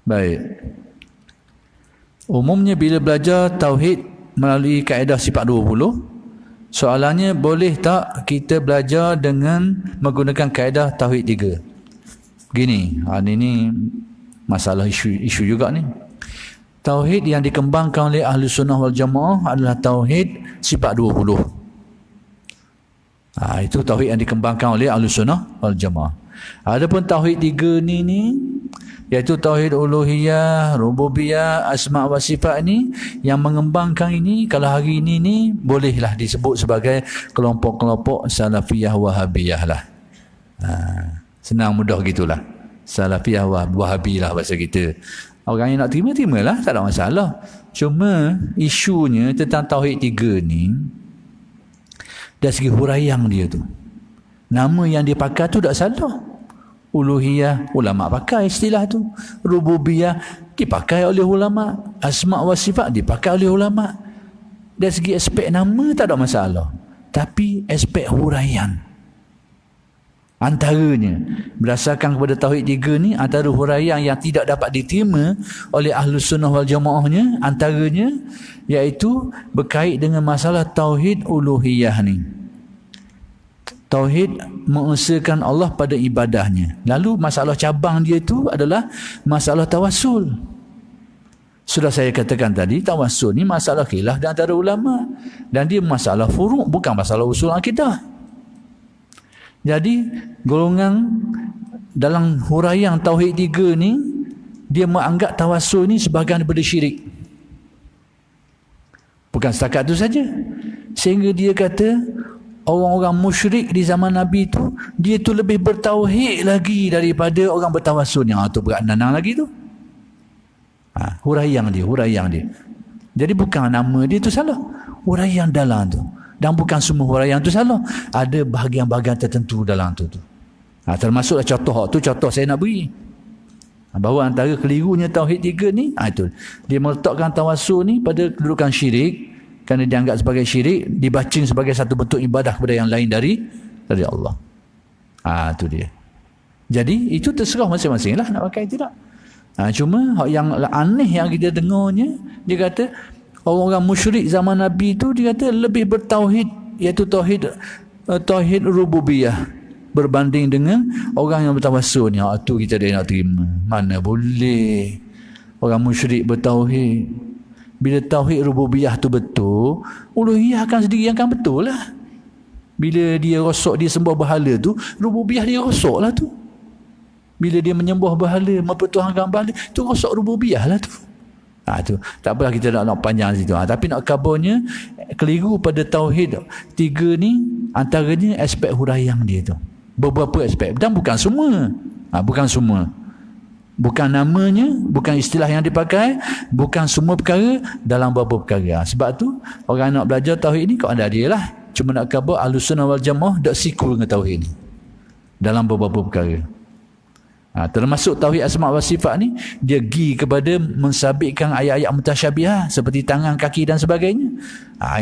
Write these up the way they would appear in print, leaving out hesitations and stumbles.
Baik. Umumnya bila belajar tauhid melalui kaedah sifat 20, soalannya boleh tak kita belajar dengan menggunakan kaedah tauhid 3? Begini, ini masalah isu juga ni. Tauhid yang dikembangkan oleh Ahli Sunnah wal Jamaah adalah tauhid sifat 20. Itu tauhid yang dikembangkan oleh Ahli Sunnah wal Jamaah. Adapun tauhid 3 ni iaitu tauhid uluhiyah, rububiyah, asma wa sifat ni yang mengembangkan ini, kalau hari ini ni bolehlah disebut sebagai kelompok-kelompok salafiyah wahabiyah lah. Senang mudah gitulah. Salafiyah wahabiyah lah bahasa kita. Orang yang nak terima-terimalah, tak ada masalah. Cuma isunya tentang tauhid 3 ni dari segi huraian dia tu, nama yang dia pakai tu tak salah. Uluhiyah, ulama pakai istilah tu. Rububiyah dipakai oleh ulama. Asma wa sifat dipakai oleh ulama. Dari segi aspek nama tak ada masalah. Tapi aspek huraian, antaranya berdasarkan kepada tauhid 3 ni, antara huraian yang tidak dapat diterima oleh Ahlus Sunnah wal Jamaahnya, antaranya iaitu berkait dengan masalah tauhid uluhiyah ni. Tauhid mengusahakan Allah pada ibadahnya. Lalu masalah cabang dia tu adalah masalah tawassul. Sudah saya katakan tadi, tawassul ni masalah khilaf di antara ulama. Dan dia masalah furu', bukan masalah usul akidah. Jadi, golongan dalam huraian tauhid 3 ni, dia menganggap tawassul ni sebahagian daripada syirik. Bukan setakat tu saja. Sehingga dia kata, orang-orang musyrik di zaman Nabi tu, dia tu lebih bertauhid lagi daripada orang bertawassul. Yang tu berat nanang lagi tu. Huraian dia. Jadi bukan nama dia tu salah. Huraian dalam tu. Dan bukan semua huraian tu salah. Ada bahagian-bahagian tertentu dalam tu. Termasuklah contoh saya nak beri. Bahawa antara kelirunya tauhid 3 ni, itu. Dia meletakkan tawassul ni pada kedudukan syirik. Kerana dianggap sebagai syirik, dibacing sebagai satu bentuk ibadah kepada yang lain dari Allah. Itu dia. Jadi itu terserah masing-masing lah nak pakai tidak. Cuma yang aneh yang kita dengarnya, dia kata orang-orang musyrik zaman Nabi tu, dia kata lebih bertauhid, iaitu tauhid rububiyah berbanding dengan orang yang bertawassul ni. Itu kita dia nak terima. Mana boleh orang musyrik bertauhid. Bila tauhid rububiyah tu betul, uluhiyah akan sendiri akan betul lah. Bila dia rosak, dia sembah berhala tu, rububiyah dia rosak lah tu. Bila dia menyembah berhala, mempertuhankan berhala, tu rosak rububiyah lah tu. Tu. Tak apalah kita nak panjang situ. Tapi nak kabarnya, keliru pada tauhid 3 ni, antaranya aspek huraian dia tu. Beberapa aspek. Dan bukan semua. Bukan semua. Bukan namanya, bukan istilah yang dipakai, bukan semua perkara, dalam beberapa perkara. Sebab tu orang nak belajar tauhid ni kau ada dia lah. Cuma nak khabar Ahlus Sunnah wal Jamaah tak sikul dengan tauhid ni dalam beberapa perkara. Termasuk tauhid asma wa sifat ni, dia pergi kepada mensabitkan ayat-ayat mutasyabihat seperti tangan, kaki dan sebagainya.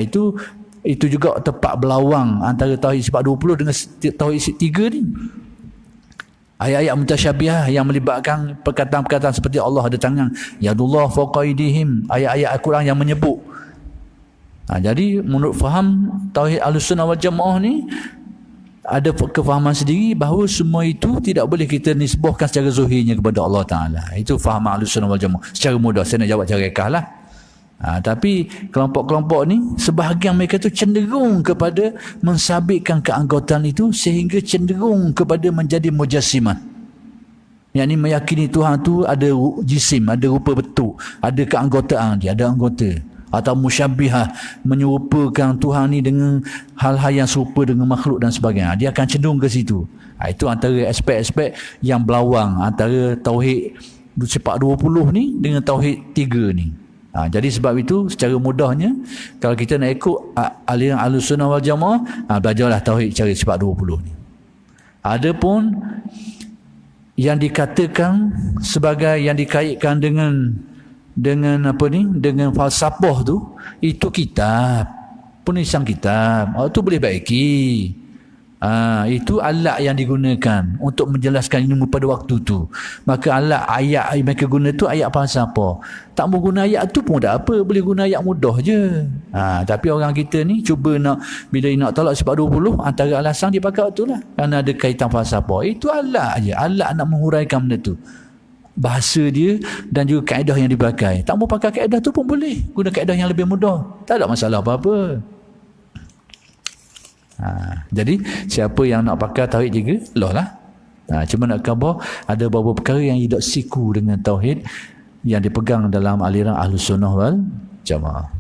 Itu juga tepat berlawang antara tauhid sifat 20 dengan tauhid 3 ni. Ayat-ayat mutasyabiah yang melibatkan perkataan-perkataan seperti Allah ada tangan, yadullah fawqa aydihim, ayat-ayat Al-Quran yang menyebut. Jadi menurut faham tauhid Ahlus Sunnah wal Jamaah ni, ada kefahaman sendiri bahawa semua itu tidak boleh kita nisbahkan secara zuhirnya kepada Allah Ta'ala. Itu faham Ahlus Sunnah wal Jamaah. Secara mudah saya nak jawab secara rekah lah. Tapi kelompok-kelompok ni, sebahagian mereka tu cenderung kepada mensabitkan keanggotaan itu sehingga cenderung kepada menjadi mujassimah. Yang ini meyakini Tuhan tu ada jisim, ada rupa bentuk, ada keanggotaan dia, ada anggota. Atau musyabbihah, menyerupakan Tuhan ni dengan hal-hal yang serupa dengan makhluk dan sebagainya. Dia akan cenderung ke situ. Itu antara aspek-aspek yang berlawang antara tauhid sifat 20 ni dengan tauhid 3 ni. Jadi sebab itu secara mudahnya, kalau kita nak ikut aliran Ahlus Sunnah wal Jamaah, belajarlah tauhid cara sifat 20 ni. Adapun yang dikatakan sebagai yang dikaitkan dengan dengan falsafah tu, itu kitab, penulisan kitab. Itu boleh baiki. Itu alat yang digunakan untuk menjelaskan ilmu pada waktu tu. Maka alat ayat yang mereka guna tu ayat falsafah. Tak mau guna ayat tu pun tak apa, boleh guna ayat mudah je. Tapi orang kita ni cuba nak, bila nak tolak sifat 20, antara alasan dia pakai tu lah, kerana ada kaitan falsafah. Itu alat je, alat nak menghuraikan benda tu. Bahasa dia dan juga kaedah yang dipakai. Tak mau pakai kaedah tu pun boleh, guna kaedah yang lebih mudah. Tak ada masalah apa-apa. Jadi siapa yang nak pakai tauhid juga, Allah lah. Cuma nak khabar ada beberapa perkara yang tidak siku dengan tauhid yang dipegang dalam aliran Ahlus Sunnah wal Jamaah.